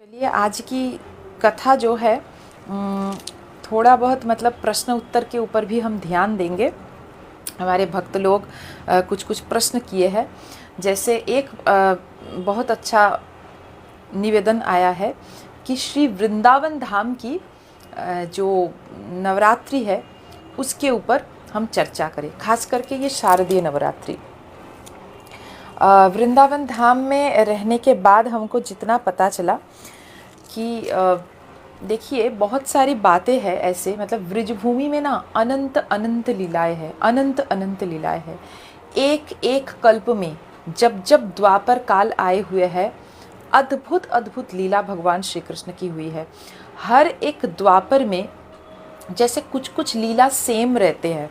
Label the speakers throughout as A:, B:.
A: चलिए आज की कथा जो है थोड़ा बहुत मतलब प्रश्न उत्तर के ऊपर भी हम ध्यान देंगे। हमारे भक्त लोग कुछ कुछ प्रश्न किए हैं। जैसे एक बहुत अच्छा निवेदन आया है कि श्री वृंदावन धाम की जो नवरात्रि है उसके ऊपर हम चर्चा करें, खास करके ये शारदीय नवरात्रि। वृंदावन धाम में रहने के बाद हमको जितना पता चला कि देखिए बहुत सारी बातें हैं ऐसे, मतलब ब्रिजभूमि में ना अनंत अनंत लीलाएं हैं, अनंत अनंत लीलाएं हैं। एक एक कल्प में जब जब द्वापर काल आए हुए हैं, अद्भुत अद्भुत लीला भगवान श्री कृष्ण की हुई है। हर एक द्वापर में जैसे कुछ कुछ लीला सेम रहते हैं,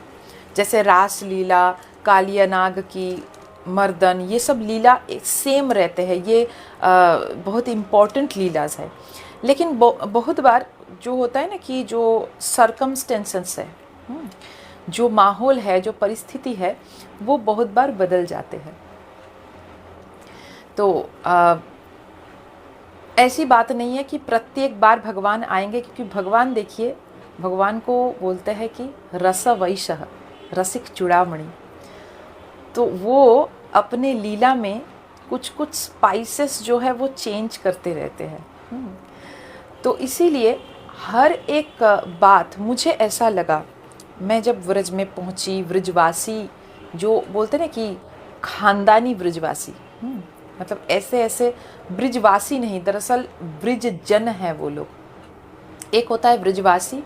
A: जैसे रास लीला, कालिया नाग की मर्दन, ये सब लीला सेम रहते हैं। ये बहुत इम्पॉर्टेंट लीलाज है। लेकिन बहुत बार जो होता है ना कि जो सर्कमस्टेंसेस है, जो माहौल है, जो परिस्थिति है, वो बहुत बार बदल जाते हैं। तो ऐसी बात नहीं है कि प्रत्येक बार भगवान आएंगे, क्योंकि भगवान देखिए, भगवान को बोलते हैं कि रस वैशः, रसिक चूड़ामणि। तो वो अपने लीला में कुछ कुछ स्पाइसेस जो है वो चेंज करते रहते हैं। तो इसीलिए हर एक बात मुझे ऐसा लगा, मैं जब व्रज में पहुंची, व्रजवासी जो बोलते ना कि खानदानी व्रजवासी, मतलब ऐसे ऐसे ब्रिजवासी नहीं, दरअसल ब्रिजजन है वो लोग। एक होता है ब्रिजवासी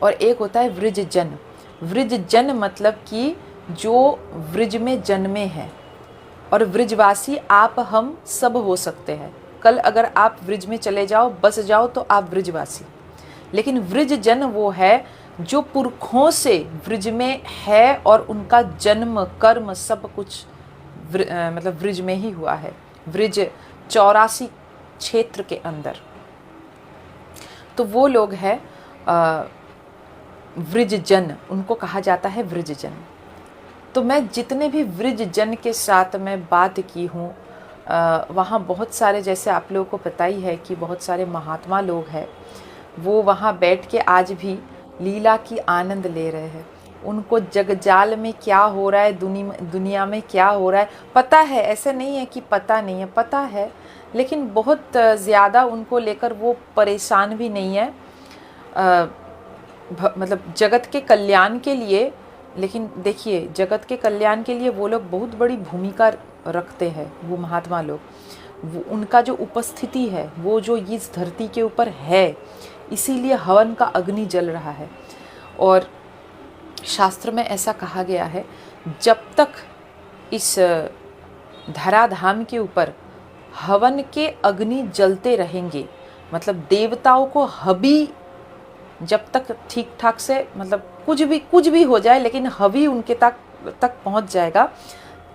A: और एक होता है व्रजजन। व्रजजन मतलब कि जो व्रज में जन्मे हैं, और व्रजवासी आप हम सब हो सकते हैं। कल अगर आप व्रज में चले जाओ, बस जाओ, तो आप व्रजवासी। लेकिन व्रजजन वो है जो पुरखों से व्रज में है और उनका जन्म कर्म सब कुछ मतलब व्रज में ही हुआ है, व्रज 84 क्षेत्र के अंदर। तो वो लोग हैं व्रजजन, उनको कहा जाता है व्रजजन। तो मैं जितने भी व्रजजन के साथ मैं बात की हूँ, वहाँ बहुत सारे, जैसे आप लोगों को पता ही है कि बहुत सारे महात्मा लोग हैं, वो वहाँ बैठ के आज भी लीला की आनंद ले रहे हैं। उनको जगजाल में क्या हो रहा है, दुनिया में क्या हो रहा है पता है। ऐसे नहीं है कि पता नहीं है, पता है, लेकिन बहुत ज़्यादा उनको लेकर वो परेशान भी नहीं है, मतलब जगत के कल्याण के लिए। लेकिन देखिए, जगत के कल्याण के लिए वो लोग बहुत बड़ी भूमिका रखते हैं, वो महात्मा लोग। वो उनका जो उपस्थिति है, वो जो इस धरती के ऊपर है, इसीलिए हवन का अग्नि जल रहा है। और शास्त्र में ऐसा कहा गया है, जब तक इस धराधाम के ऊपर हवन के अग्नि जलते रहेंगे, मतलब देवताओं को हबी जब तक ठीक ठाक से, मतलब कुछ भी हो जाए, लेकिन हवि उनके तक पहुंच जाएगा,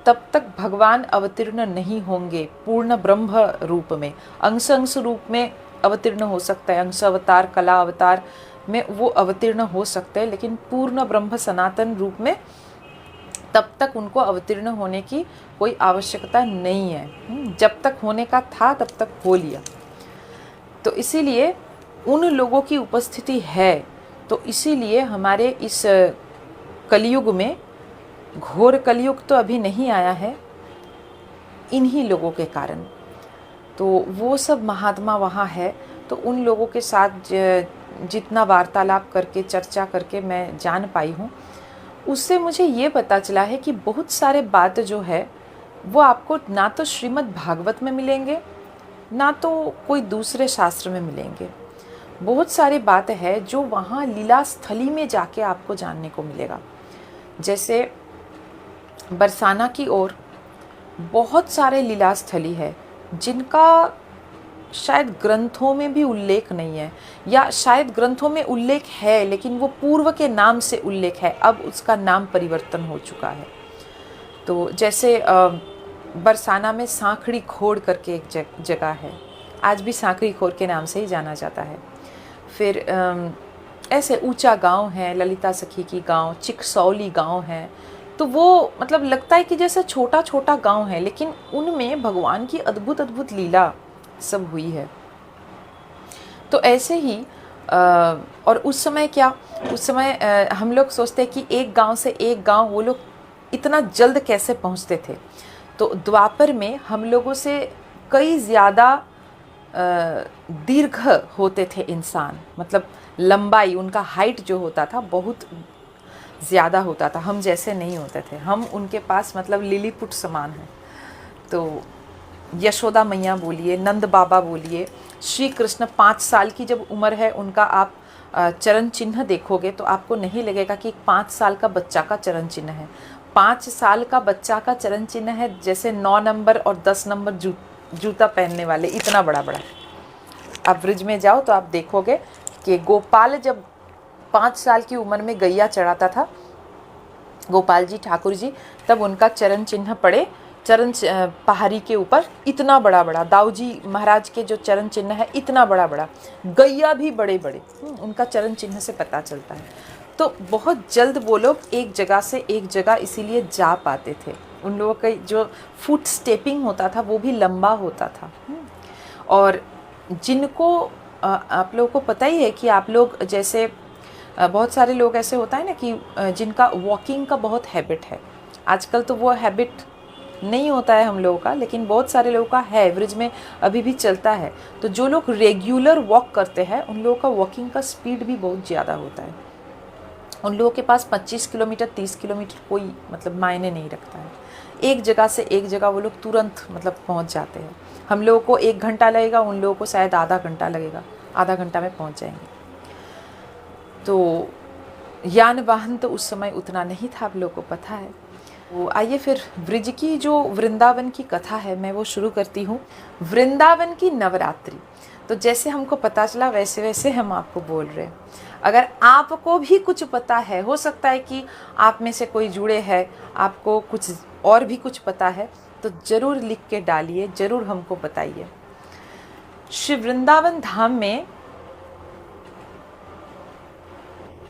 A: तब तक भगवान अवतीर्ण नहीं होंगे पूर्ण ब्रह्म रूप में। अंश अंश रूप में अवतीर्ण हो सकता है, अंश अवतार, कला अवतार में वो अवतीर्ण हो सकते हैं, लेकिन पूर्ण ब्रह्म सनातन रूप में तब तक उनको अवतीर्ण होने की कोई आवश्यकता नहीं है। जब तक होने का था तब तक हो लिया। तो इसीलिए उन लोगों की उपस्थिति है। तो इसीलिए हमारे इस कलयुग में, घोर कलयुग तो अभी नहीं आया है, इन्हीं लोगों के कारण। तो वो सब महात्मा वहाँ है, तो उन लोगों के साथ जितना वार्तालाप करके, चर्चा करके मैं जान पाई हूँ, उससे मुझे ये पता चला है कि बहुत सारे बात जो है वो आपको ना तो श्रीमद् भागवत में मिलेंगे, ना तो कोई दूसरे शास्त्र में मिलेंगे। बहुत सारी बात है जो वहाँ लीला स्थली में जाके आपको जानने को मिलेगा। जैसे बरसाना की ओर बहुत सारे लीला स्थली है जिनका शायद ग्रंथों में भी उल्लेख नहीं है, या शायद ग्रंथों में उल्लेख है लेकिन वो पूर्व के नाम से उल्लेख है, अब उसका नाम परिवर्तन हो चुका है। तो जैसे बरसाना में सांखड़ी खोड़ करके एक जगह है, आज भी सांखड़ी खोड़ के नाम से ही जाना जाता है। फिर ऐसे ऊंचा गांव है, ललिता सखी की गांव, चिकसौली गांव है। तो वो मतलब लगता है कि जैसे छोटा छोटा गांव है, लेकिन उनमें भगवान की अद्भुत अद्भुत लीला सब हुई है। तो ऐसे ही और उस समय क्या, उस समय हम लोग सोचते हैं कि एक गांव से एक गांव वो लोग इतना जल्द कैसे पहुंचते थे। तो द्वापर में हम लोगों से कई ज़्यादा दीर्घ होते थे इंसान, मतलब लंबाई, उनका हाइट जो होता था बहुत ज़्यादा होता था, हम जैसे नहीं होते थे। हम उनके पास मतलब लिलीपुट समान है। तो यशोदा मैया बोलिए, नंद बाबा बोलिए, श्री कृष्ण 5 साल की जब उम्र है उनका आप चरण चिन्ह देखोगे तो आपको नहीं लगेगा कि 5 साल का बच्चा का चरण चिन्ह है। 5 साल का बच्चा का चरण चिन्ह है जैसे 9 नंबर और 10 नंबर जूता पहनने वाले, इतना बड़ा बड़ा। आप ब्रिज में जाओ तो आप देखोगे कि गोपाल जब 5 साल की उम्र में गैया चढ़ाता था, गोपाल जी ठाकुर जी, तब उनका चरण चिन्ह पड़े चरण पहाड़ी के ऊपर इतना बड़ा बड़ा। दाऊ जी महाराज के जो चरण चिन्ह है इतना बड़ा बड़ा, गैया भी बड़े बड़े, उनका चरण चिन्ह से पता चलता है। तो बहुत जल्द वो लोग एक जगह से एक जगह इसीलिए जा पाते थे। उन लोगों का जो फुट स्टेपिंग होता था वो भी लंबा होता था। और जिनको आप लोगों को पता ही है कि आप लोग जैसे बहुत सारे लोग ऐसे होता है ना कि जिनका वॉकिंग का बहुत हैबिट है। आजकल तो वो हैबिट नहीं होता है हम लोगों का, लेकिन बहुत सारे लोगों का है, एवरेज में अभी भी चलता है। तो जो लोग रेगुलर वॉक करते हैं उन लोगों का वॉकिंग का स्पीड भी बहुत ज़्यादा होता है। उन लोगों के पास 25 किलोमीटर 30 किलोमीटर कोई मतलब मायने नहीं रखता है। एक जगह से एक जगह वो लोग तुरंत मतलब पहुंच जाते हैं। हम लोगों को 1 घंटा लगेगा, उन लोगों को शायद आधा घंटा लगेगा, आधा घंटा में पहुंच जाएंगे। तो यान वाहन तो उस समय उतना नहीं था, आप लोगों को पता है। तो आइए फिर ब्रिज की जो वृंदावन की कथा है मैं वो शुरू करती हूँ। वृंदावन की नवरात्रि, तो जैसे हमको पता चला वैसे वैसे हम आपको बोल रहे हैं। अगर आपको भी कुछ पता है, हो सकता है कि आप में से कोई जुड़े हैं, आपको कुछ और भी कुछ पता है, तो ज़रूर लिख के डालिए, ज़रूर हमको बताइए। श्री वृंदावन धाम में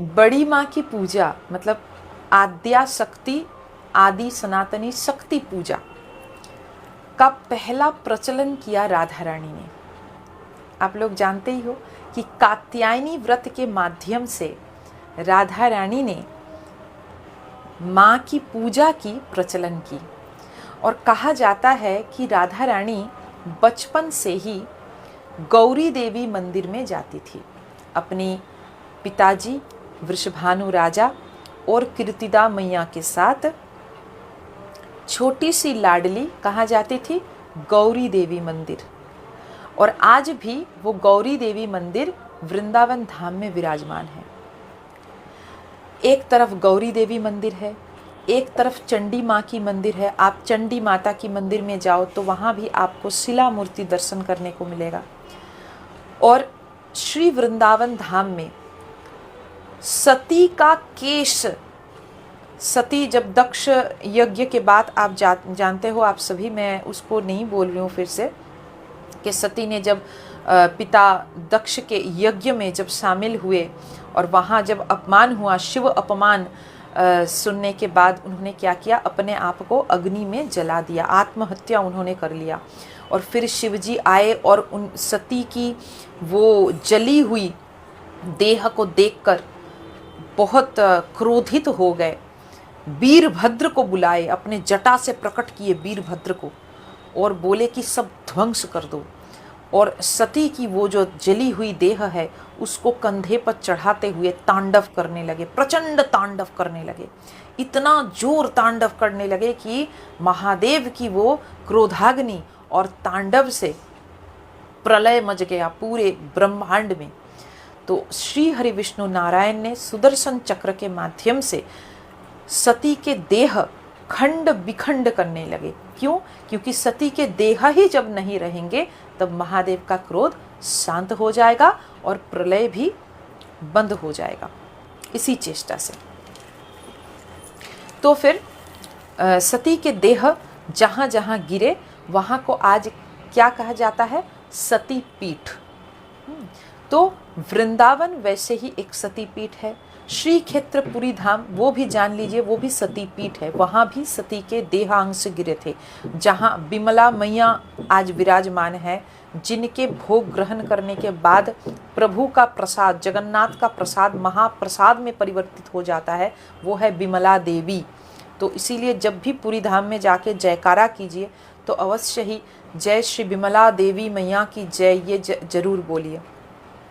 A: बड़ी माँ की पूजा, मतलब आद्या शक्ति, आदि सनातनी शक्ति पूजा का पहला प्रचलन किया राधा रानी ने। आप लोग जानते ही हो कि कात्यायनी व्रत के माध्यम से राधा रानी ने माँ की पूजा की प्रचलन की। और कहा जाता है कि राधा रानी बचपन से ही गौरी देवी मंदिर में जाती थी। अपनी पिताजी वृषभानु राजा और कीर्तिदा मैया के साथ छोटी सी लाडली कहाँ जाती थी? गौरी देवी मंदिर। और आज भी वो गौरी देवी मंदिर वृंदावन धाम में विराजमान है। एक तरफ गौरी देवी मंदिर है, एक तरफ चंडी माँ की मंदिर है। आप चंडी माता की मंदिर में जाओ तो वहाँ भी आपको शिला मूर्ति दर्शन करने को मिलेगा। और श्री वृंदावन धाम में सती का केश, सती जब दक्ष यज्ञ के बाद आप जानते हो आप सभी, मैं उसको नहीं बोल रही हूँ फिर से, कि सती ने जब पिता दक्ष के यज्ञ में जब शामिल हुए और वहाँ जब अपमान हुआ, शिव अपमान सुनने के बाद उन्होंने क्या किया? अपने आप को अग्नि में जला दिया, आत्महत्या उन्होंने कर लिया। और फिर शिवजी आए और उन सती की वो जली हुई देह को देखकर बहुत क्रोधित हो गए। वीरभद्र को बुलाए, अपने जटा से प्रकट किए वीरभद्र को, और बोले कि सब ध्वंस कर दो। और सती की वो जो जली हुई देह है उसको कंधे पर चढ़ाते हुए तांडव करने लगे, प्रचंड तांडव करने लगे। इतना जोर तांडव करने लगे कि महादेव की वो क्रोधाग्नि और तांडव से प्रलय मच गया पूरे ब्रह्मांड में। तो श्री हरि विष्णु नारायण ने सुदर्शन चक्र के माध्यम से सती के देह खंड विखंड करने लगे। क्यों? क्योंकि सती के देह ही जब नहीं रहेंगे तब महादेव का क्रोध शांत हो जाएगा और प्रलय भी बंद हो जाएगा, इसी चेष्टा से। तो फिर सती के देह जहाँ जहाँ गिरे वहाँ को आज क्या कहा जाता है? सती पीठ। तो वृंदावन वैसे ही एक सती पीठ है। श्री क्षेत्रपुरी धाम वो भी जान लीजिए, वो भी सती पीठ है। वहाँ भी सती के देहांश गिरे थे, जहाँ बिमला मैया आज विराजमान है, जिनके भोग ग्रहण करने के बाद प्रभु का प्रसाद, जगन्नाथ का प्रसाद महाप्रसाद में परिवर्तित हो जाता है, वो है बिमला देवी। तो इसीलिए जब भी पुरी धाम में जाके जयकारा कीजिए तो अवश्य ही जय श्री बिमला देवी मैया की जय ये जरूर बोलिए।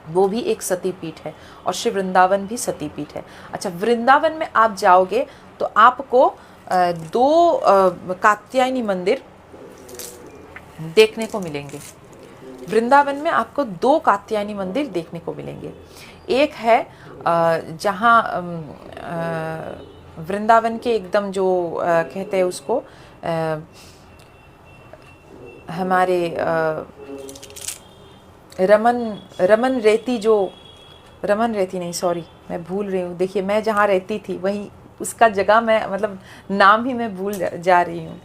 A: वो भी एक सती पीठ है और श्री वृंदावन भी सती पीठ है। अच्छा, वृंदावन में आप जाओगे तो आपको दो कात्यायनी मंदिर देखने को मिलेंगे। वृंदावन में आपको दो कात्यायनी मंदिर देखने को मिलेंगे। एक है जहाँ वृंदावन के एकदम जो कहते हैं उसको हमारे रमन रेती, जो रमन रेती नहीं, सॉरी मैं भूल रही हूँ। देखिए मैं जहाँ रहती थी वहीं उसका जगह मैं मतलब नाम ही मैं भूल जा रही हूँ।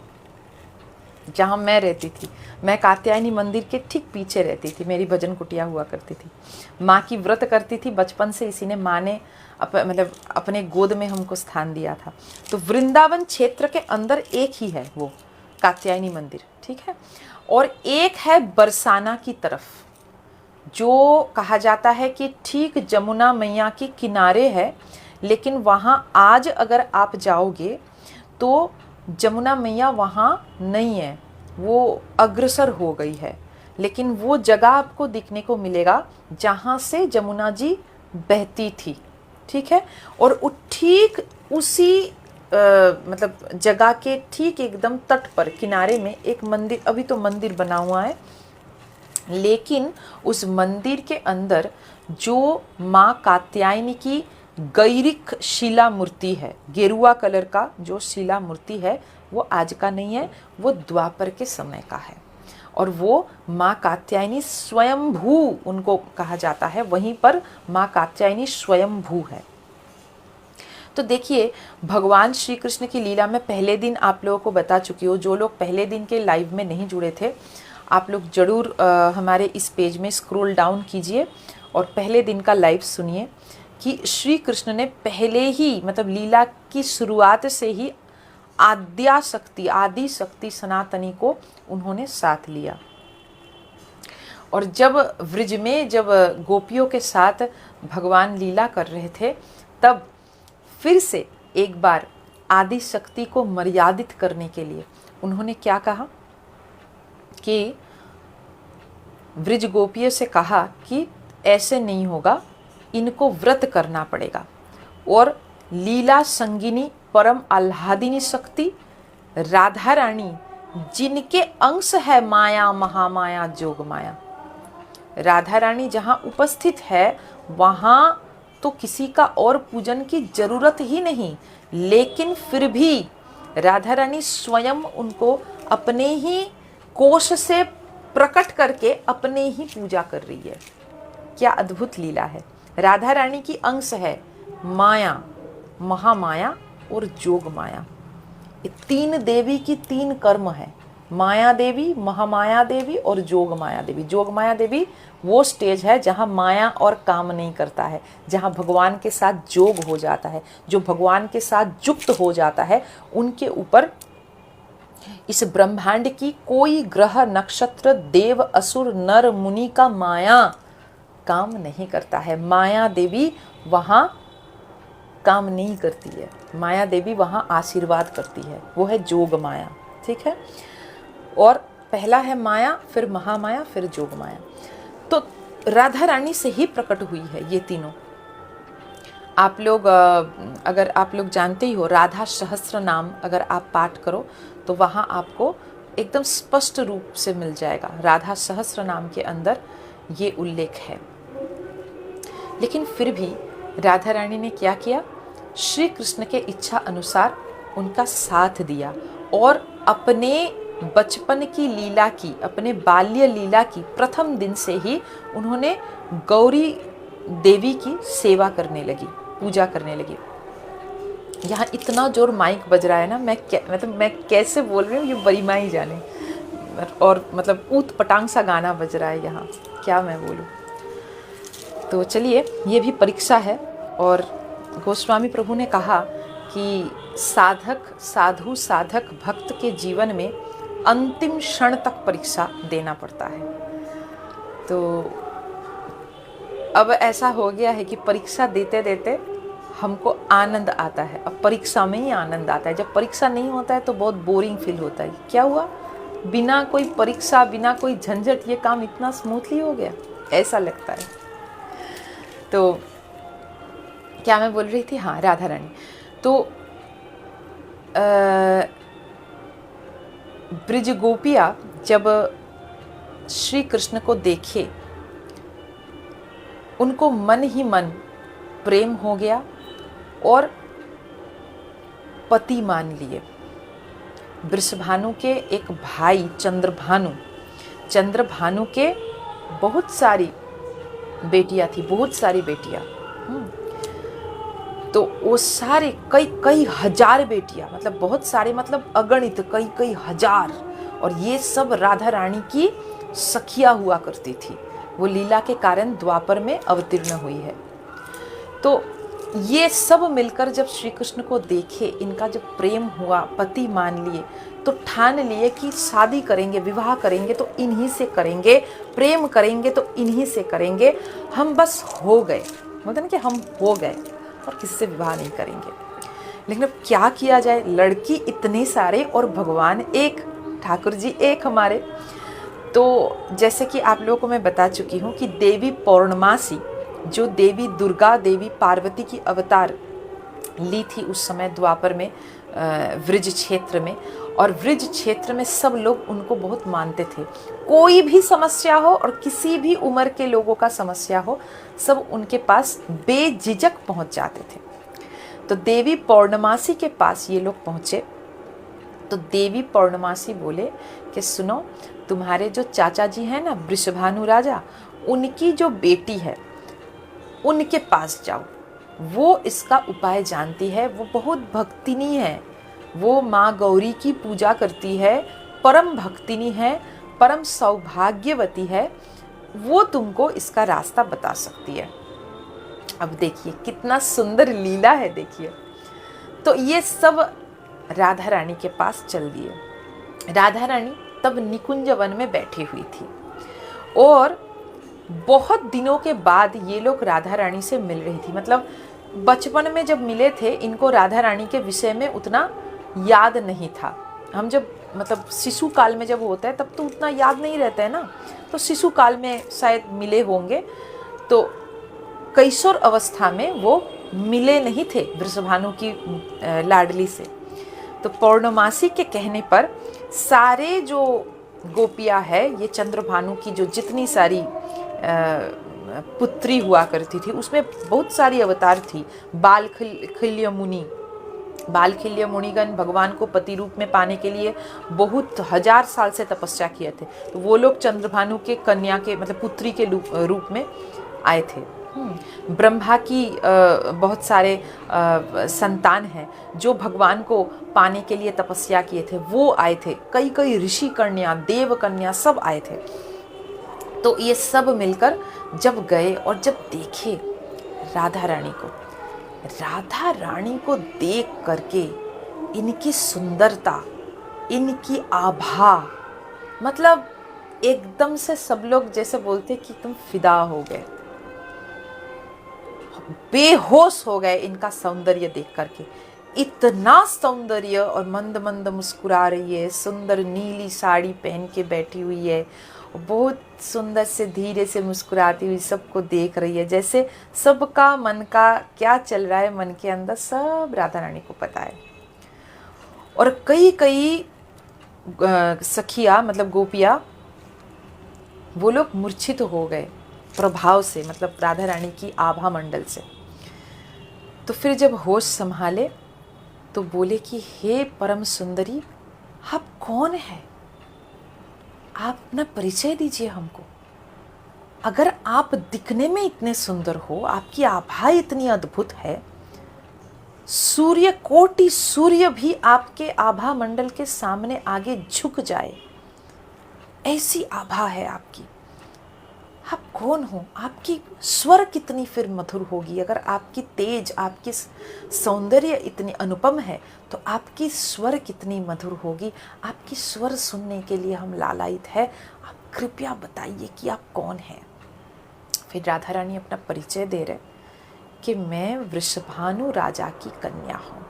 A: जहाँ मैं रहती थी, मैं कात्यायनी मंदिर के ठीक पीछे रहती थी। मेरी भजन कुटिया हुआ करती थी, माँ की व्रत करती थी बचपन से, इसी ने माँ ने मतलब अपने गोद में हमको स्थान दिया था। तो वृंदावन क्षेत्र के अंदर एक ही है वो कात्यायनी मंदिर, ठीक है। और एक है बरसाना की तरफ, जो कहा जाता है कि ठीक जमुना मैया के किनारे है, लेकिन वहाँ आज अगर आप जाओगे तो जमुना मैया वहाँ नहीं है, वो अग्रसर हो गई है। लेकिन वो जगह आपको दिखने को मिलेगा जहाँ से जमुना जी बहती थी, ठीक है। और ठीक उसी मतलब जगह के ठीक एकदम तट पर किनारे में एक मंदिर, अभी तो मंदिर बना हुआ है, लेकिन उस मंदिर के अंदर जो माँ कात्यायनी की गैरिक शिला मूर्ति है, गेरुआ कलर का जो शिला मूर्ति है, वो आज का नहीं है, वो द्वापर के समय का है। और वो माँ कात्यायनी स्वयंभू उनको कहा जाता है, वहीं पर माँ कात्यायनी स्वयंभू है। तो देखिए, भगवान श्री कृष्ण की लीला में पहले दिन आप लोगों को बता चुकी हूँ। जो लोग पहले दिन के लाइव में नहीं जुड़े थे, आप लोग ज़रूर हमारे इस पेज में स्क्रॉल डाउन कीजिए और पहले दिन का लाइव सुनिए कि श्री कृष्ण ने पहले ही मतलब लीला की शुरुआत से ही आदि शक्ति सनातनी को उन्होंने साथ लिया। और जब व्रज में जब गोपियों के साथ भगवान लीला कर रहे थे, तब फिर से एक बार आदि शक्ति को मर्यादित करने के लिए उन्होंने क्या कहा कि व्रज गोपियों से कहा कि ऐसे नहीं होगा, इनको व्रत करना पड़ेगा। और लीला संगिनी परम आह्लादिनी शक्ति राधा रानी, जिनके अंश है माया महामाया जोग माया, राधा रानी जहाँ उपस्थित है वहाँ तो किसी का और पूजन की जरूरत ही नहीं, लेकिन फिर भी राधा रानी स्वयं उनको अपने ही कोश से प्रकट करके अपने ही पूजा कर रही है। क्या अद्भुत लीला है। राधा रानी की अंश है माया, महामाया और जोग माया। ये तीन देवी की तीन कर्म है, माया देवी, महामाया देवी और जोग माया देवी। जोग माया देवी वो स्टेज है जहाँ माया और काम नहीं करता है, जहाँ भगवान के साथ जोग हो जाता है। जो भगवान के साथ युक्त हो जाता है, उनके ऊपर इस ब्रह्मांड की कोई ग्रह नक्षत्र देव असुर नर मुनि का माया काम नहीं करता है। माया देवी वहाँ काम नहीं करती है, माया देवी वहाँ आशीर्वाद करती है, वो है जोग माया, ठीक है। और पहला है माया, फिर महामाया, फिर जोग माया। तो राधा रानी से ही प्रकट हुई है ये तीनों। आप लोग अगर आप लोग जानते ही हो, राधा सहस्त्र नाम अगर आप पाठ करो तो वहाँ आपको एकदम स्पष्ट रूप से मिल जाएगा। राधा सहस्त्र नाम के अंदर ये उल्लेख है। लेकिन फिर भी राधा रानी ने क्या किया, श्री कृष्ण के इच्छा अनुसार उनका साथ दिया और अपने बचपन की लीला की, अपने बाल्य लीला की प्रथम दिन से ही उन्होंने गौरी देवी की सेवा करने लगी, पूजा करने लगी। यहाँ इतना जोर माइक बज रहा है ना, मैं कैसे बोल रही हूँ ये बड़ी माँ ही जाने। और मतलब ऊत पटांग सा गाना बज रहा है यहाँ, क्या मैं बोलूँ। तो चलिए, ये भी परीक्षा है। और गोस्वामी प्रभु ने कहा कि साधु साधक भक्त के जीवन में अंतिम क्षण तक परीक्षा देना पड़ता है। तो अब ऐसा हो गया है कि परीक्षा देते देते हमको आनंद आता है। अब परीक्षा में ही आनंद आता है। जब परीक्षा नहीं होता है तो बहुत बोरिंग फील होता है। क्या हुआ, बिना कोई परीक्षा, बिना कोई झंझट ये काम इतना स्मूथली हो गया, ऐसा लगता है। तो क्या मैं बोल रही थी, हाँ, राधा रानी। तो ब्रिज गोपिया जब श्री कृष्ण को देखे, उनको मन ही मन प्रेम हो गया और पति मान लिए। वृषभानु के एक भाई चंद्रभानु के बहुत सारी बेटियां थी, बहुत सारी बेटियां। तो वो सारे कई हजार बेटियां, मतलब बहुत सारे, मतलब अगणित, कई हजार। और ये सब राधा रानी की सखियां हुआ करती थी। वो लीला के कारण द्वापर में अवतीर्ण हुई है। तो ये सब मिलकर जब श्री कृष्ण को देखे, इनका जब प्रेम हुआ, पति मान लिए, तो ठान लिए कि शादी करेंगे, विवाह करेंगे तो इन्हीं से करेंगे, प्रेम करेंगे तो इन्हीं से करेंगे। हम बस हो गए, मतलब कि हम हो गए और किसी से विवाह नहीं करेंगे। लेकिन अब क्या किया जाए, लड़की इतने सारे और भगवान एक, ठाकुर जी एक हमारे। तो जैसे कि आप लोगों को मैं बता चुकी हूँ कि देवी पौर्णमासी, जो देवी दुर्गा, देवी पार्वती की अवतार ली थी उस समय द्वापर में, व्रज क्षेत्र में। और व्रज क्षेत्र में सब लोग उनको बहुत मानते थे। कोई भी समस्या हो और किसी भी उम्र के लोगों का समस्या हो, सब उनके पास बेझिझक पहुंच जाते थे। तो देवी पौर्णमासी के पास ये लोग पहुंचे। तो देवी पौर्णमासी बोले कि सुनो, तुम्हारे जो चाचा जी हैं ना, वृषभानु राजा, उनकी जो बेटी है उनके पास जाओ। वो इसका उपाय जानती है, वो बहुत भक्तिनी है, वो माँ गौरी की पूजा करती है, परम भक्तिनी है, परम सौभाग्यवती है, वो तुमको इसका रास्ता बता सकती है। अब देखिए कितना सुंदर लीला है, देखिए। तो ये सब राधा रानी के पास चल दिए। राधा रानी तब निकुंज वन में बैठी हुई थी और बहुत दिनों के बाद ये लोग राधा रानी से मिल रही थी। मतलब बचपन में जब मिले थे, इनको राधा रानी के विषय में उतना याद नहीं था। हम जब, मतलब शिशु काल में जब होता है तब तो उतना याद नहीं रहता है ना, तो शिशु काल में शायद मिले होंगे। तो कैशोर अवस्था में वो मिले नहीं थे वृषभानु की लाडली से। तो पौर्णमासी के कहने पर सारे जो गोपियाँ है, ये चंद्रभानु की जो जितनी सारी पुत्री हुआ करती थी, उसमें बहुत सारी अवतार थी। बालखिल्य मुनिगण भगवान को पति रूप में पाने के लिए बहुत हजार साल से तपस्या किए थे। तो वो लोग चंद्रभानु के कन्या के, मतलब पुत्री के रूप में आए थे। ब्रह्मा की बहुत सारे संतान हैं जो भगवान को पाने के लिए तपस्या किए थे, वो आए थे। कई ऋषि कन्या, देव कन्या सब आए थे। तो ये सब मिलकर जब गए और जब देखे राधा रानी को देख करके इनकी सुंदरता, इनकी आभा, मतलब एकदम से सब लोग जैसे बोलते कि तुम फिदा हो गए, बेहोश हो गए इनका सौंदर्य देख करके। इतना सौंदर्य, और मंद मंद मुस्कुरा रही है, सुंदर नीली साड़ी पहन के बैठी हुई है, बहुत सुंदर से धीरे से मुस्कुराती हुई सबको देख रही है। जैसे सबका मन का क्या चल रहा है मन के अंदर, सब राधा रानी को पता है। और कई सखिया, मतलब गोपिया, वो लोग मूर्छित हो गए प्रभाव से, मतलब राधा रानी की आभा मंडल से। तो फिर जब होश संभाले तो बोले कि हे परम सुंदरी, आप कौन है? आप अपना परिचय दीजिए हमको। अगर आप दिखने में इतने सुंदर हो, आपकी आभा इतनी अद्भुत है, सूर्य कोटि सूर्य भी आपके आभा मंडल के सामने आगे झुक जाए, ऐसी आभा है आपकी। आप कौन हो, आपकी स्वर कितनी फिर मधुर होगी। अगर आपकी तेज, आपकी सौंदर्य इतनी अनुपम है तो आपकी स्वर कितनी मधुर होगी। आपकी स्वर सुनने के लिए हम लालायित है। आप कृपया बताइए कि आप कौन हैं। फिर राधा रानी अपना परिचय दे रहे कि मैं वृषभानु राजा की कन्या हूँ।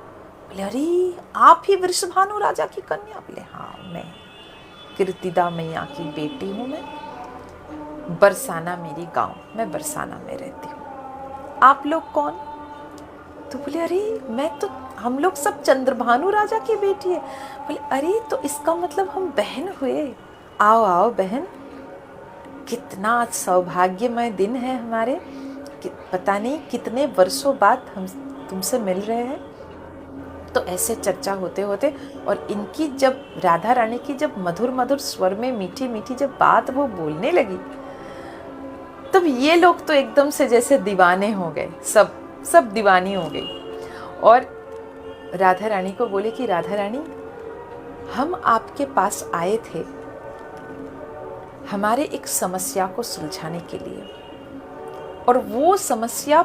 A: बोले अरे आप ही वृषभानु राजा की कन्या? बोले हाँ, मैं कीर्तिदा मैया की बेटी हूँ। मैं बरसाना मेरी गांव, मैं बरसाना में रहती हूँ। आप लोग कौन? तो बोले अरे मैं तो, हम लोग सब चंद्रभानु राजा की बेटी है। बोले अरे तो इसका मतलब हम बहन हुए। आओ आओ बहन, कितना सौभाग्यमय दिन है हमारे। पता नहीं कितने वर्षों बाद हम तुमसे मिल रहे हैं। तो ऐसे चर्चा होते होते और इनकी जब राधा रानी की जब मधुर मधुर स्वर में मीठी मीठी जब बात वो बोलने लगी, तब ये लोग तो एकदम से जैसे दीवाने हो गए, सब दीवानी हो गई। और राधा रानी को बोले कि राधा रानी, हम आपके पास आए थे हमारे एक समस्या को सुलझाने के लिए, और वो समस्या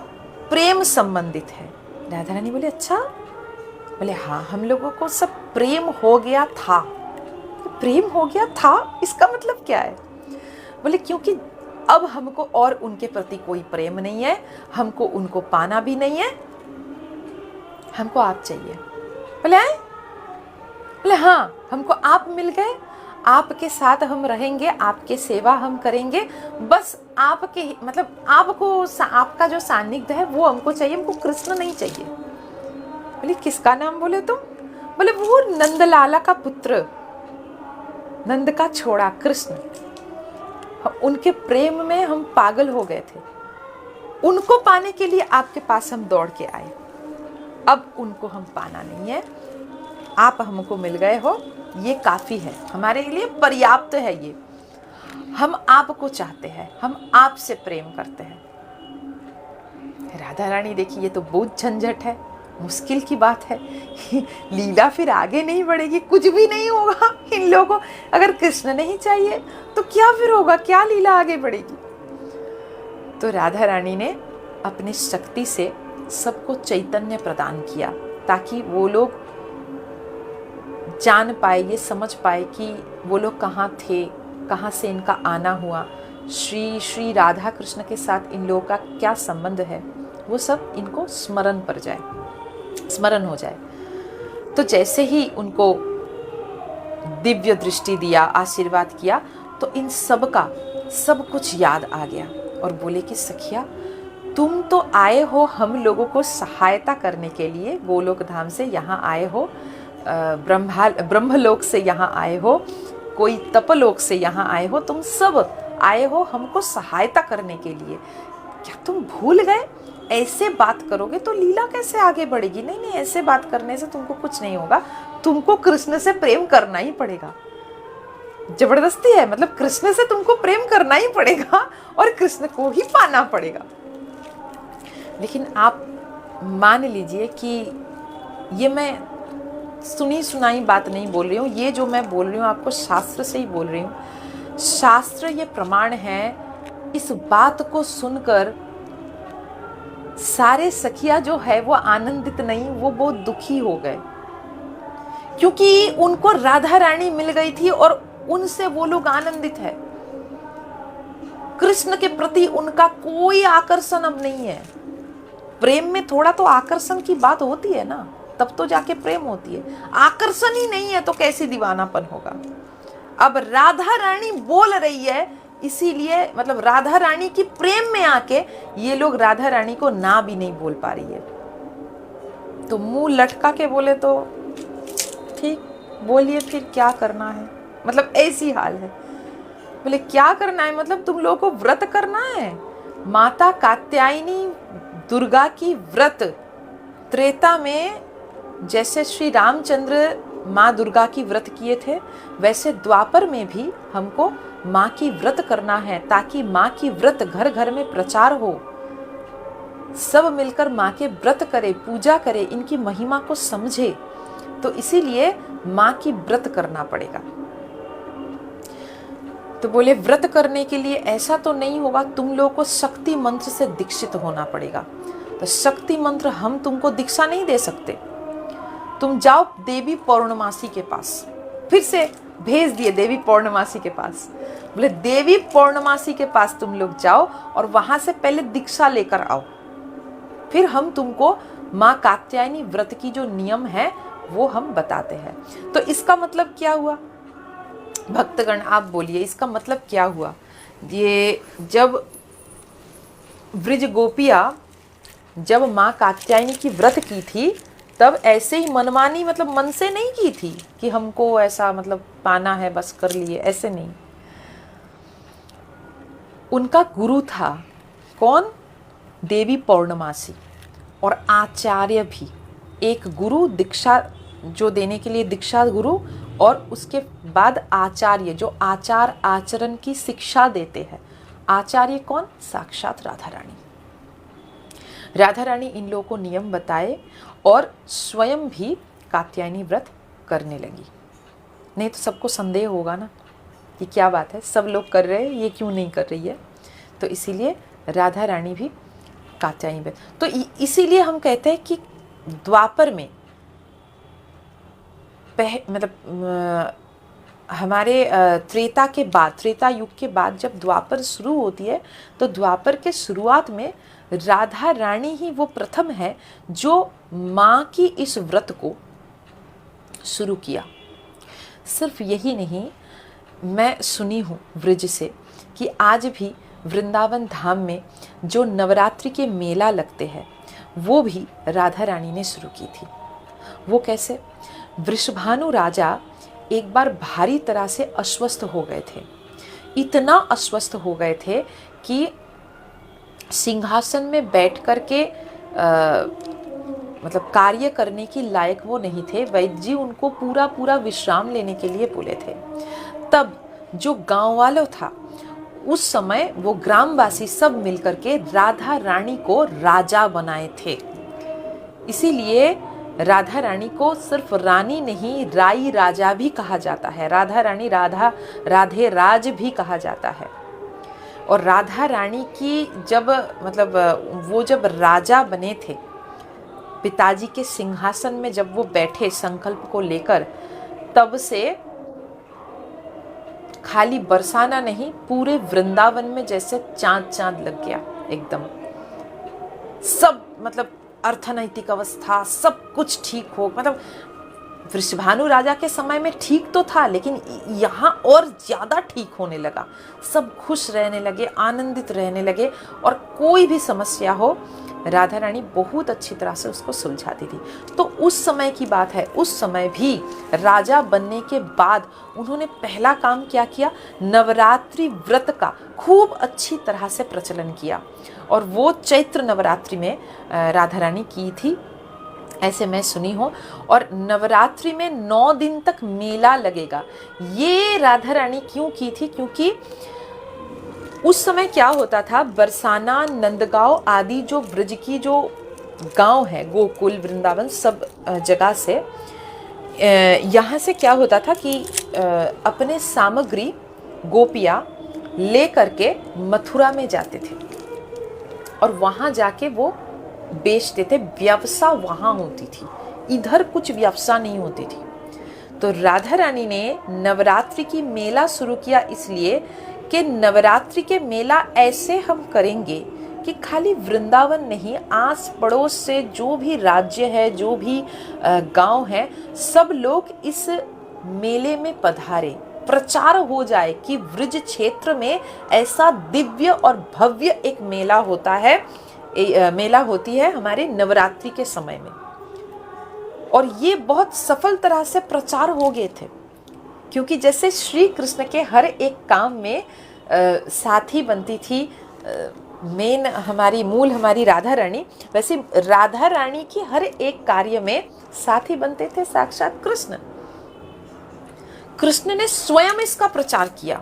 A: प्रेम संबंधित है। राधा रानी बोले अच्छा? बोले हाँ, हम लोगों को सब प्रेम हो गया था। प्रेम हो गया था इसका मतलब क्या है? बोले क्योंकि अब हमको और उनके प्रति कोई प्रेम नहीं है, हमको उनको पाना भी नहीं है, हमको आप चाहिए। बोले आए? बोले हाँ, हमको आप मिल गए, आपके साथ हम रहेंगे, आपके सेवा हम करेंगे, बस आपके मतलब आपको आपका जो सान्निध्य है वो हमको चाहिए, हमको कृष्ण नहीं चाहिए। बोले किसका नाम बोले तुम? बोले वो नंदलाला का पुत्र, नंद का छोड़ा कृष्ण, उनके प्रेम में हम पागल हो गए थे, उनको पाने के लिए आपके पास हम दौड़ के आए। अब उनको हम पाना नहीं है, आप हमको मिल गए हो, ये काफी है, हमारे लिए पर्याप्त है। ये हम आपको चाहते हैं, हम आपसे प्रेम करते हैं। राधा रानी देखी ये तो बहुत झंझट है, मुश्किल की बात है। लीला फिर आगे नहीं बढ़ेगी, कुछ भी नहीं होगा इन लोगों को। अगर कृष्ण नहीं चाहिए तो क्या फिर होगा, क्या लीला आगे बढ़ेगी? तो राधा रानी ने अपनी शक्ति से सबको चैतन्य प्रदान किया ताकि वो लोग जान पाए, ये समझ पाए कि वो लोग कहाँ थे, कहाँ से इनका आना हुआ, श्री राधा कृष्ण के साथ इन लोगों का क्या संबंध है, वो सब इनको स्मरण हो जाए। तो जैसे ही उनको दिव्य दृष्टि दिया, आशीर्वाद किया, तो इन सब का सब कुछ याद आ गया और बोले कि सखिया, तुम तो आए हो हम लोगों को सहायता करने के लिए, गोलोक धाम से यहाँ आए हो, ब्रह्मलोक से यहाँ आए हो, कोई तपलोक से यहाँ आए हो, तुम सब आए हो हमको सहायता करने के लिए। क्या तुम भूल गए? ऐसे बात करोगे तो लीला कैसे आगे बढ़ेगी? नहीं नहीं, ऐसे बात करने से तुमको कुछ नहीं होगा, तुमको कृष्ण से प्रेम करना ही पड़ेगा। जबरदस्ती है, मतलब कृष्ण से तुमको प्रेम करना ही पड़ेगा और कृष्ण को ही पाना पड़ेगा। लेकिन आप मान लीजिए कि ये मैं सुनी सुनाई बात नहीं बोल रही हूँ, ये जो मैं बोल रही हूँ आपको शास्त्र से ही बोल रही हूँ। शास्त्र ये प्रमाण है। इस बात को सुनकर सारे सखिया जो है वो आनंदित नहीं, वो बहुत दुखी हो गए, क्योंकि उनको राधा रानी मिल गई थी और उनसे वो लोग आनंदित है। कृष्ण के प्रति उनका कोई आकर्षण अब नहीं है। प्रेम में थोड़ा तो आकर्षण की बात होती है ना, तब तो जाके प्रेम होती है। आकर्षण ही नहीं है तो कैसी दीवानापन होगा। अब राधा रानी बोल रही है, इसीलिए मतलब राधा रानी की प्रेम में आके ये लोग राधा रानी को ना भी नहीं बोल पा रही है। तो मुंह लटका के बोले तो ठीक, बोलिए फिर क्या करना है, मतलब ऐसी हाल है। बोले क्या करना है, मतलब तुम लोगों को व्रत करना है। माता कात्यायनी दुर्गा की व्रत त्रेता में जैसे श्री रामचंद्र माँ दुर्गा की व्रत किए थे, वैसे द्वापर में भी हमको माँ की व्रत करना है, ताकि माँ की व्रत घर घर में प्रचार हो, सब मिलकर माँ के व्रत करे, पूजा करे, इनकी महिमा को समझे। तो इसीलिए माँ की व्रत करना पड़ेगा। तो बोले व्रत करने के लिए ऐसा तो नहीं होगा, तुम लोगों को शक्ति मंत्र से दीक्षित होना पड़ेगा। तो शक्ति मंत्र हम तुमको दीक्षा नहीं दे सकते, तुम जाओ देवी पौर्णमासी के पास। फिर से भेज दिए देवी पौर्णमासी के पास। बोले देवी पौर्णमासी के पास तुम लोग जाओ और वहां से पहले दीक्षा लेकर आओ, फिर हम तुमको माँ कात्यायनी व्रत की जो नियम है वो हम बताते हैं। तो इसका मतलब क्या हुआ भक्तगण, आप बोलिए इसका मतलब क्या हुआ? ये जब ब्रिज गोपिया जब माँ कात्यायनी की व्रत की थी तब ऐसे ही मनमानी, मतलब मन से नहीं की थी कि हमको ऐसा मतलब पाना है बस कर लिए, ऐसे नहीं। उनका गुरु था कौन? देवी पौर्णमासी। और आचार्य भी, एक गुरु दीक्षा जो देने के लिए दीक्षा गुरु, और उसके बाद आचार्य जो आचार आचरण की शिक्षा देते हैं। आचार्य कौन? साक्षात राधा रानी। राधा रानी इन लोगों को नियम बताए और स्वयं भी कात्यायनी व्रत करने लगी। नहीं तो सबको संदेह होगा ना कि क्या बात है, सब लोग कर रहे हैं, ये क्यों नहीं कर रही है। तो इसीलिए राधा रानी भी कात्यायनी व्रत। तो इसीलिए हम कहते हैं कि द्वापर में हमारे त्रेता के बाद, त्रेता युग के बाद जब द्वापर शुरू होती है तो द्वापर के शुरुआत में राधा रानी ही वो प्रथम है जो माँ की इस व्रत को शुरू किया। सिर्फ यही नहीं, मैं सुनी हूँ ब्रिज से कि आज भी वृंदावन धाम में जो नवरात्रि के मेला लगते हैं वो भी राधा रानी ने शुरू की थी। वो कैसे? वृषभानु राजा एक बार भारी तरह से अस्वस्थ हो गए थे। इतना अस्वस्थ हो गए थे कि सिंहासन में बैठ कर के मतलब कार्य करने की लायक वो नहीं थे। वैद्य जी उनको पूरा पूरा विश्राम लेने के लिए बोले थे। तब जो गांव वालों था उस समय वो ग्रामवासी सब मिलकर के राधा रानी को राजा बनाए थे। इसीलिए राधा रानी को सिर्फ रानी नहीं, राई राजा भी कहा जाता है। राधा रानी राधे राज भी कहा जाता है। और राधा रानी की जब वो जब राजा बने थे, पिताजी के सिंहासन में जब वो बैठे संकल्प को लेकर, तब से खाली बरसाना नहीं, पूरे वृंदावन में जैसे चांद चांद लग गया एकदम। सब अर्थनैतिक अवस्था सब कुछ ठीक हो, वृषभानु राजा के समय में ठीक तो था, लेकिन यहाँ और ज़्यादा ठीक होने लगा। सब खुश रहने लगे, आनंदित रहने लगे, और कोई भी समस्या हो राधा रानी बहुत अच्छी तरह से उसको सुलझाती थी। तो उस समय की बात है, उस समय भी राजा बनने के बाद उन्होंने पहला काम क्या किया? नवरात्रि व्रत का खूब अच्छी तरह से प्रचलन किया, और वो चैत्र नवरात्रि में राधा रानी की थी, ऐसे मैं सुनी हूँ। और नवरात्रि में 9 दिन तक मेला लगेगा। ये राधा रानी क्यों की थी? क्योंकि उस समय क्या होता था, बरसाना, नंदगांव आदि जो ब्रज की जो गांव है, गोकुल, वृंदावन, सब जगह से यहाँ से क्या होता था कि अपने सामग्री गोपियाँ ले करके मथुरा में जाते थे और वहाँ जाके वो बेचते थे। व्यवसाय वहाँ होती थी, इधर कुछ व्यवसाय नहीं होती थी। तो राधा रानी ने नवरात्रि की मेला शुरू किया इसलिए कि नवरात्रि के मेला ऐसे हम करेंगे कि खाली वृंदावन नहीं, आस पड़ोस से जो भी राज्य है, जो भी गांव है, सब लोग इस मेले में पधारे। प्रचार हो जाए कि ब्रज क्षेत्र में ऐसा दिव्य और भव्य एक मेला होता है, मेला होती है हमारे नवरात्रि के समय में। और ये बहुत सफल तरह से प्रचार हो गए थे, क्योंकि जैसे श्री कृष्ण के हर एक काम में साथी बनती थी, मेन हमारी राधा रानी, वैसे राधा रानी की हर एक कार्य में साथी बनते थे साक्षात कृष्ण। कृष्ण ने स्वयं इसका प्रचार किया।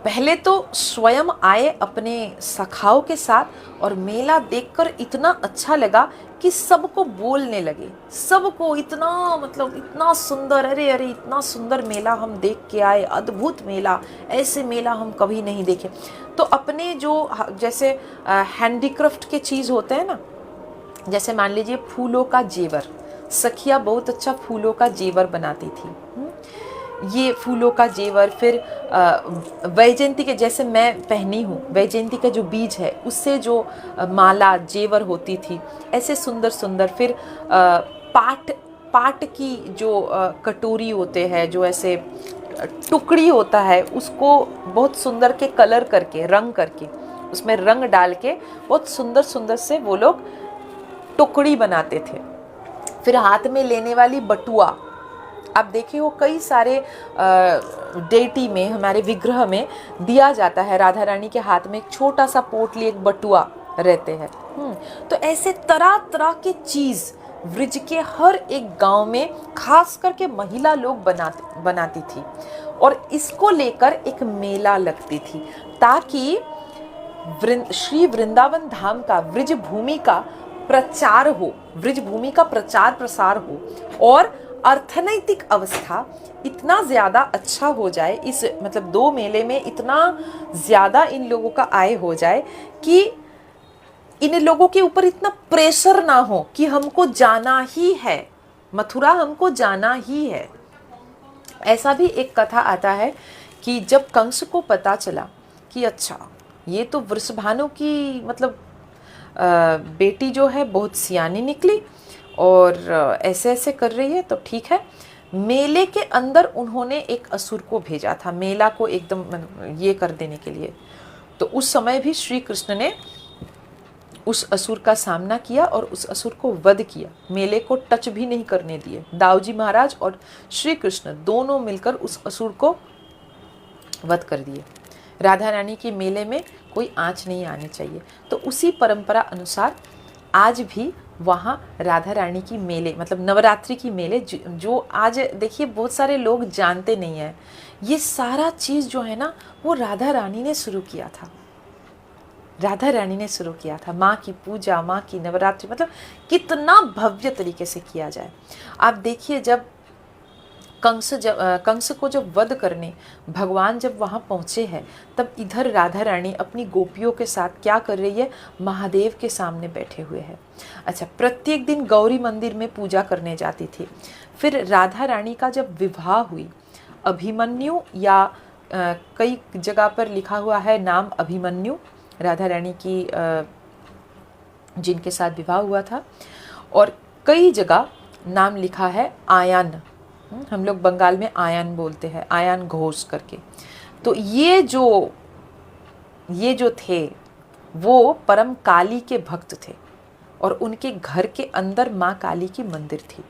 A: पहले तो स्वयं आए अपने सखाओं के साथ और मेला देखकर इतना अच्छा लगा कि सबको बोलने लगे, सबको इतना मतलब इतना सुंदर, अरे अरे इतना सुंदर मेला हम देख के आए, अद्भुत मेला, ऐसे मेला हम कभी नहीं देखे। तो अपने जो जैसे हैंडीक्राफ्ट के चीज़ होते हैं ना, जैसे मान लीजिए फूलों का जेवर, सखिया बहुत अच्छा फूलों का जेवर बनाती थी। ये फूलों का जेवर, फिर वैजयंती के, जैसे मैं पहनी हूँ, वैजयंती का जो बीज है उससे जो माला जेवर होती थी, ऐसे सुंदर सुंदर। फिर पाट की जो कटोरी होते हैं, जो ऐसे टुकड़ी होता है, उसको बहुत सुंदर के कलर करके, रंग करके, उसमें रंग डाल के बहुत सुंदर सुंदर से वो लोग टुकड़ी बनाते थे। फिर हाथ में लेने वाली बटुआ, आप देखे हो कई सारे डेटी में, हमारे विग्रह में दिया जाता है, राधा रानी के हाथ में एक छोटा सा पोटली, एक बटुआ रहते हैं। तो ऐसे तरह तरह के चीज़ ब्रिज के हर एक गांव में खास करके महिला लोग बनाती थी, और इसको लेकर एक मेला लगती थी, ताकि श्री वृंदावन धाम का, ब्रिज भूमि का प्रचार हो, ब्रिज भूमि का प्रचार प्रसार हो, और अर्थनैतिक अवस्था इतना ज़्यादा अच्छा हो जाए, इस मतलब 2 मेले में इतना ज़्यादा इन लोगों का आय हो जाए कि इन लोगों के ऊपर इतना प्रेशर ना हो कि हमको जाना ही है, मथुरा हमको जाना ही है। ऐसा भी एक कथा आता है कि जब कंस को पता चला कि अच्छा ये तो वृषभानु की मतलब बेटी जो है बहुत सियानी निकली और ऐसे ऐसे कर रही है, तो ठीक है, मेले के अंदर उन्होंने एक असुर को भेजा था मेला को एकदम ये कर देने के लिए। तो उस समय भी श्री कृष्ण ने उस असुर का सामना किया और उस असुर को वध किया, मेले को टच भी नहीं करने दिए। दाऊजी महाराज और श्री कृष्ण दोनों मिलकर उस असुर को वध कर दिए। राधा रानी के मेले में कोई आँच नहीं आनी चाहिए। तो उसी परंपरा अनुसार आज भी वहाँ राधा रानी की मेले, मतलब नवरात्रि की मेले, जो आज देखिए बहुत सारे लोग जानते नहीं हैं, ये सारा चीज़ जो है ना वो राधा रानी ने शुरू किया था, राधा रानी ने शुरू किया था। माँ की पूजा, माँ की नवरात्रि, मतलब कितना भव्य तरीके से किया जाए। आप देखिए जब कंस को जब वध करने भगवान जब वहाँ पहुँचे हैं, तब इधर राधा रानी अपनी गोपियों के साथ क्या कर रही है, महादेव के सामने बैठे हुए हैं। अच्छा, प्रत्येक दिन गौरी मंदिर में पूजा करने जाती थी। फिर राधा रानी का जब विवाह हुई, अभिमन्यु, या कई जगह पर लिखा हुआ है नाम अभिमन्यु, राधा रानी की जिनके साथ विवाह हुआ था, और कई जगह नाम लिखा है आयन, हम लोग बंगाल में आयन बोलते हैं, आयन घोष करके। तो ये जो थे वो परम काली के भक्त थे, और उनके घर के अंदर माँ काली की मंदिर थी।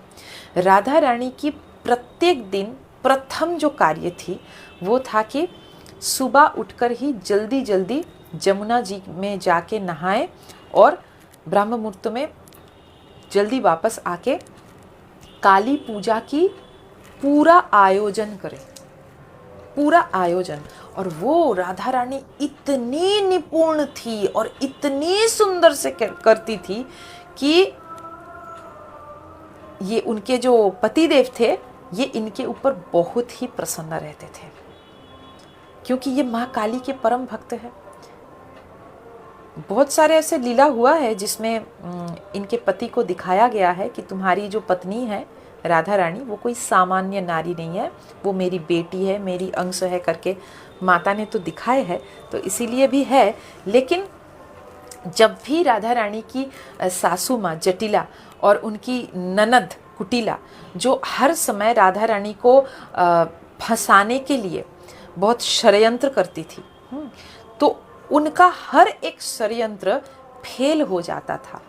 A: राधा रानी की प्रत्येक दिन प्रथम जो कार्य थी वो था कि सुबह उठकर ही जल्दी जल्दी जमुना जी में जाके नहाए और ब्रह्म मुहूर्त में जल्दी वापस आके काली पूजा की पूरा आयोजन करें, पूरा आयोजन। और वो राधा रानी इतनी निपुण थी और इतनी सुंदर से करती थी कि ये उनके जो पतिदेव थे ये इनके ऊपर बहुत ही प्रसन्न रहते थे, क्योंकि ये माँ काली के परम भक्त है। बहुत सारे ऐसे लीला हुआ है जिसमें इनके पति को दिखाया गया है कि तुम्हारी जो पत्नी है राधा रानी वो कोई सामान्य नारी नहीं है, वो मेरी बेटी है, मेरी अंश है करके माता ने तो दिखाए है, तो इसीलिए भी है। लेकिन जब भी राधा रानी की सासू माँ जटिला और उनकी ननद कुटिला, जो हर समय राधा रानी को फंसाने के लिए बहुत षड्यंत्र करती थी, तो उनका हर एक षड्यंत्र फेल हो जाता था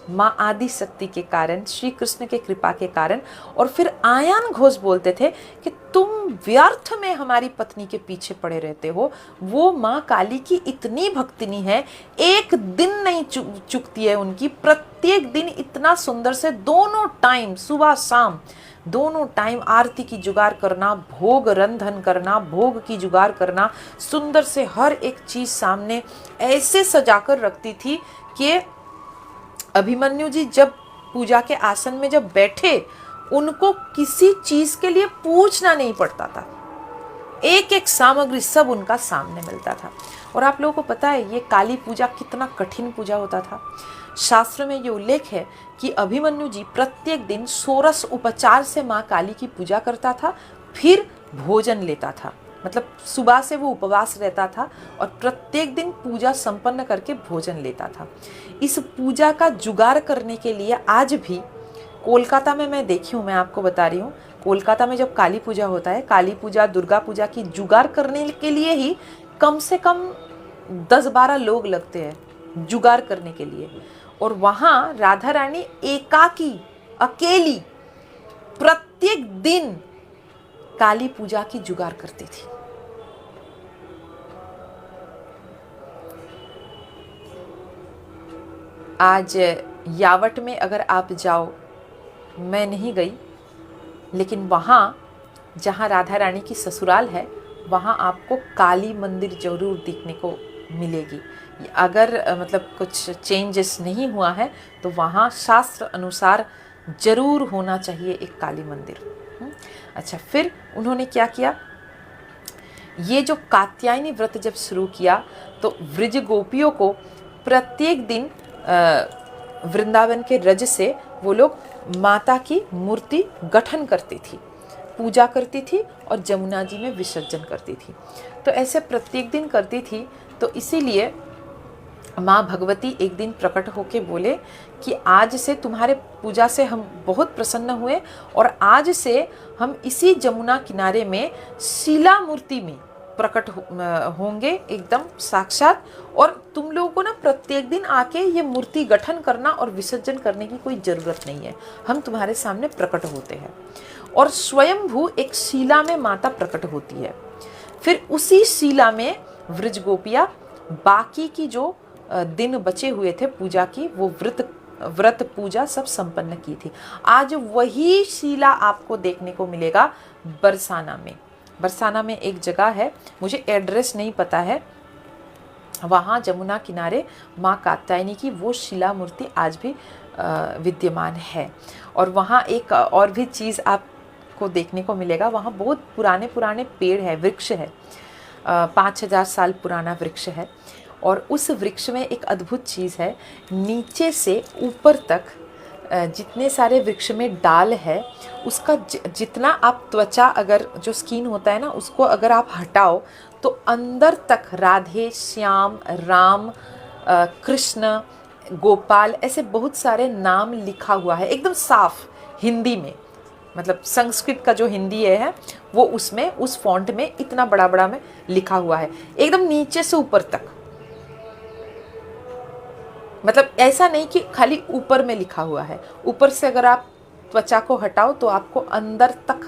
A: माँ आदि शक्ति के कारण, श्री कृष्ण के कृपा के कारण। और फिर आयन घोष बोलते थे कि तुम व्यर्थ में हमारी पत्नी के पीछे पड़े रहते हो, वो माँ काली की इतनी भक्तिनी है, एक दिन नहीं चुकती है उनकी, प्रत्येक दिन इतना सुंदर से दोनों टाइम सुबह शाम दोनों टाइम आरती की जुगाड़ करना, भोग रंधन करना, भोग की जुगाड़ करना, सुंदर से हर एक चीज सामने ऐसे सजाकर रखती थी कि अभिमन्यु जी जब पूजा के आसन में जब बैठे, उनको किसी चीज के लिए पूछना नहीं पड़ता था। एक एक सामग्री सब उनका सामने मिलता था। और आप लोगों को पता है ये काली पूजा कितना कठिन पूजा होता था। शास्त्र में ये उल्लेख है कि अभिमन्यु जी प्रत्येक दिन 16 उपचार से माँ काली की पूजा करता था, फिर भोजन लेता था। मतलब सुबह से वो उपवास रहता था और प्रत्येक दिन पूजा संपन्न करके भोजन लेता था। इस पूजा का जुगाड़ करने के लिए आज भी कोलकाता में मैं देखी हूँ, मैं आपको बता रही हूँ, कोलकाता में जब काली पूजा होता है, काली पूजा दुर्गा पूजा की जुगाड़ करने के लिए ही कम से कम 10-12 लोग लगते हैं जुगाड़ करने के लिए। और वहाँ राधा रानी एकाकी अकेली प्रत्येक दिन काली पूजा की जुगाड़ करती थी। आज यावट में अगर आप जाओ, मैं नहीं गई, लेकिन वहाँ जहाँ राधा रानी की ससुराल है वहाँ आपको काली मंदिर जरूर देखने को मिलेगी। अगर मतलब कुछ चेंजेस नहीं हुआ है तो वहाँ शास्त्र अनुसार जरूर होना चाहिए एक काली मंदिर। अच्छा, फिर उन्होंने क्या किया, ये जो कात्यायनी व्रत जब शुरू किया तो व्रज गोपियों को प्रत्येक दिन वृंदावन के रज से वो लोग माता की मूर्ति गठन करती थी, पूजा करती थी और जमुना जी में विसर्जन करती थी। तो ऐसे प्रत्येक दिन करती थी। तो इसीलिए माँ भगवती एक दिन प्रकट होके बोले कि आज से तुम्हारे पूजा से हम बहुत प्रसन्न हुए और आज से हम इसी जमुना किनारे में शिला मूर्ति में प्रकट होंगे एकदम साक्षात, और तुम लोगों को ना प्रत्येक दिन आके ये मूर्ति गठन करना और विसर्जन करने की कोई ज़रूरत नहीं है, हम तुम्हारे सामने प्रकट होते हैं। और स्वयंभू एक शिला में माता प्रकट होती है। फिर उसी शिला में व्रज गोपियाँ बाकी की जो दिन बचे हुए थे पूजा की, वो व्रत पूजा सब संपन्न की थी। आज वही शिला आपको देखने को मिलेगा बरसाना में। बरसाना में एक जगह है, मुझे एड्रेस नहीं पता है, वहाँ जमुना किनारे माँ कात्यायनी की वो शिला मूर्ति आज भी विद्यमान है। और वहाँ एक और भी चीज़ आपको देखने को मिलेगा, वहाँ बहुत पुराने पुराने पेड़ है, वृक्ष है, 5000 साल पुराना वृक्ष है। और उस वृक्ष में एक अद्भुत चीज़ है, नीचे से ऊपर तक जितने सारे वृक्ष में डाल है, उसका जितना आप त्वचा, अगर जो स्किन होता है ना, उसको अगर आप हटाओ तो अंदर तक राधे श्याम राम कृष्ण गोपाल ऐसे बहुत सारे नाम लिखा हुआ है, एकदम साफ हिंदी में। मतलब संस्कृत का जो हिंदी है वो उसमें उस फॉन्ट में इतना बड़ा बड़ा में लिखा हुआ है, एकदम नीचे से ऊपर तक। मतलब ऐसा नहीं कि खाली ऊपर में लिखा हुआ है, ऊपर से अगर आप त्वचा को हटाओ तो आपको अंदर तक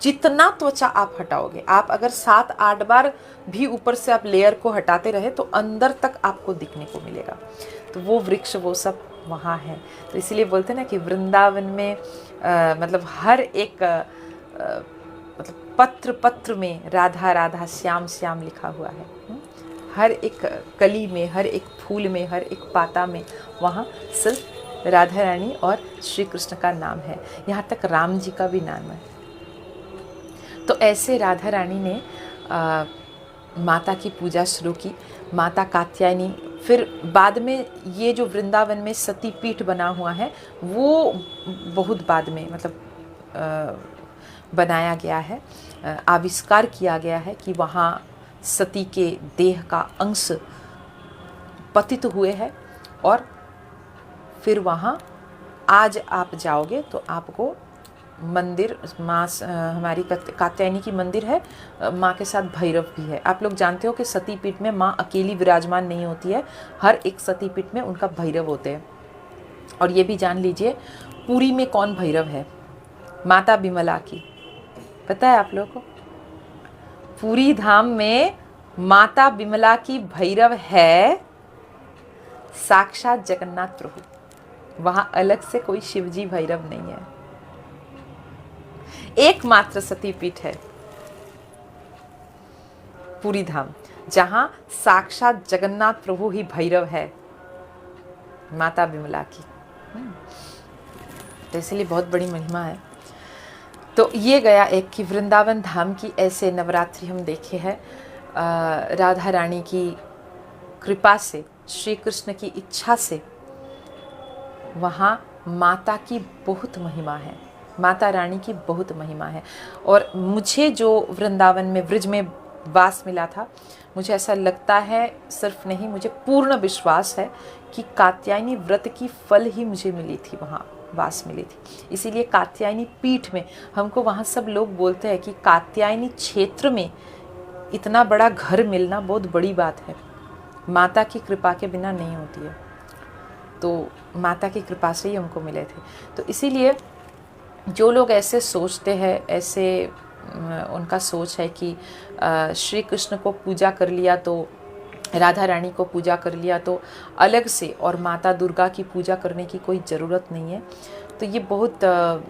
A: जितना त्वचा आप हटाओगे, आप अगर 7-8 बार भी ऊपर से आप लेयर को हटाते रहे तो अंदर तक आपको दिखने को मिलेगा। तो वो वृक्ष वो सब वहाँ है। तो इसीलिए बोलते हैं ना कि वृंदावन में मतलब हर एक मतलब पत्र पत्र में राधा राधा श्याम श्याम लिखा हुआ है। हर एक कली में, हर एक फूल में, हर एक पाता में वहाँ सिर्फ राधा रानी और श्री कृष्ण का नाम है, यहाँ तक राम जी का भी नाम है। तो ऐसे राधा रानी ने माता की पूजा शुरू की, माता कात्यायनी। फिर बाद में ये जो वृंदावन में सती पीठ बना हुआ है वो बहुत बाद में मतलब बनाया गया है, आविष्कार किया गया है कि वहाँ सती के देह का अंश पतित हुए हैं। और फिर वहाँ आज आप जाओगे तो आपको मंदिर माँ हमारी कात्यायनी की मंदिर है, माँ के साथ भैरव भी है। आप लोग जानते हो कि सती पीठ में माँ अकेली विराजमान नहीं होती है, हर एक सती पीठ में उनका भैरव होते हैं। और ये भी जान लीजिए पुरी में कौन भैरव है, माता बिमला की, पता है आप लोगों को? पुरी धाम में माता बिमला की भैरव है साक्षात जगन्नाथ प्रभु, वहाँ अलग से कोई शिवजी भैरव नहीं है। एकमात्र सतीपीठ है पूरी धाम, जहां साक्षात जगन्नाथ प्रभु ही भैरव है, माता विमला की। तो इसलिए बहुत बड़ी महिमा है। तो ये गया एक कि वृंदावन धाम की ऐसे नवरात्रि हम देखे हैं। राधा रानी की कृपा से, श्री कृष्ण की इच्छा से वहाँ माता की बहुत महिमा है, माता रानी की बहुत महिमा है। और मुझे जो वृंदावन में, ब्रिज में वास मिला था, मुझे ऐसा लगता है, सिर्फ नहीं, मुझे पूर्ण विश्वास है कि कात्यायनी व्रत की फल ही मुझे मिली थी, वहाँ वास मिली थी। इसीलिए कात्यायनी पीठ में हमको, वहाँ सब लोग बोलते हैं कि कात्यायनी क्षेत्र में इतना बड़ा घर मिलना बहुत बड़ी बात है, माता की कृपा के बिना नहीं होती है। तो माता की कृपा से ही हमको मिले थे। तो इसीलिए जो लोग ऐसे सोचते हैं, ऐसे उनका सोच है कि श्री कृष्ण को पूजा कर लिया तो, राधा रानी को पूजा कर लिया तो अलग से और माता दुर्गा की पूजा करने की कोई ज़रूरत नहीं है, तो ये बहुत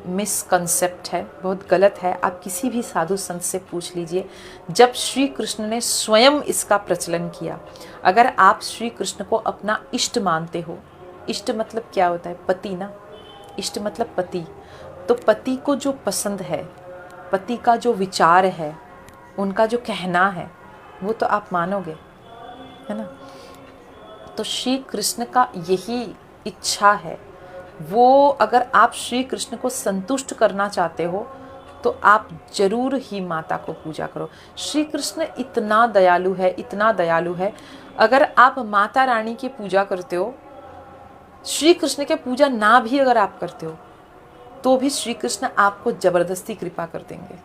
A: मिसकंसेप्ट है, बहुत गलत है। आप किसी भी साधु संत से पूछ लीजिए, जब श्री कृष्ण ने स्वयं इसका प्रचलन किया। अगर आप श्री कृष्ण को अपना इष्ट मानते हो, इष्ट मतलब क्या होता है? पति ना, इष्ट मतलब पति। तो पति को जो पसंद है, पति का जो विचार है, उनका जो कहना है, वो तो आप मानोगे, है ना। तो श्री कृष्ण का यही इच्छा है। वो, अगर आप श्री कृष्ण को संतुष्ट करना चाहते हो तो आप जरूर ही माता को पूजा करो। श्री कृष्ण इतना दयालु है, इतना दयालु है। अगर आप माता रानी की पूजा करते हो, श्री कृष्ण के पूजा ना भी अगर आप करते हो, तो भी श्री कृष्ण आपको जबरदस्ती कृपा कर देंगे,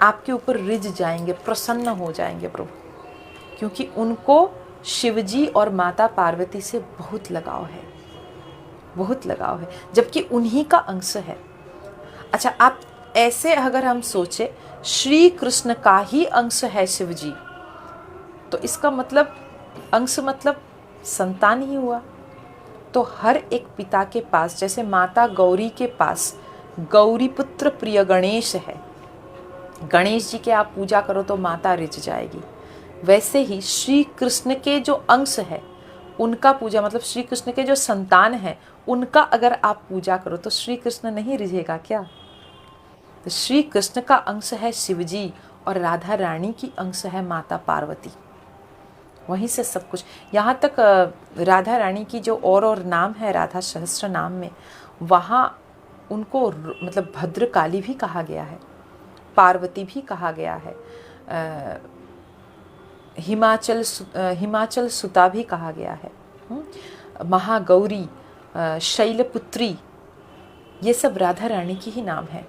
A: आपके ऊपर रिझ जाएंगे, प्रसन्न हो जाएंगे प्रभु, क्योंकि उनको शिवजी और माता पार्वती से बहुत लगाव है, बहुत लगाव है, जबकि उन्हीं का अंश है। अच्छा, आप ऐसे अगर हम सोचे, श्री कृष्ण का ही अंश है शिवजी, तो इसका मतलब, अंश मतलब संतान ही हुआ। तो हर एक पिता के पास, जैसे माता गौरी के पास गौरी पुत्र प्रिय गणेश है, गणेश जी के आप पूजा करो तो माता रिझ जाएगी, वैसे ही श्री कृष्ण के जो अंश है उनका पूजा, मतलब श्री कृष्ण के जो संतान है उनका अगर आप पूजा करो तो श्री कृष्ण नहीं रिझेगा क्या? तो श्री कृष्ण का अंश है शिवजी और राधा रानी की अंश है माता पार्वती, वहीं से सब कुछ। यहाँ तक राधा रानी की जो और नाम है राधा सहस्त्र नाम में, वहाँ उनको मतलब भद्रकाली भी कहा गया है, पार्वती भी कहा गया है, हिमाचल सुता भी कहा गया है, महागौरी, शैलपुत्री, ये सब राधा रानी की ही नाम है।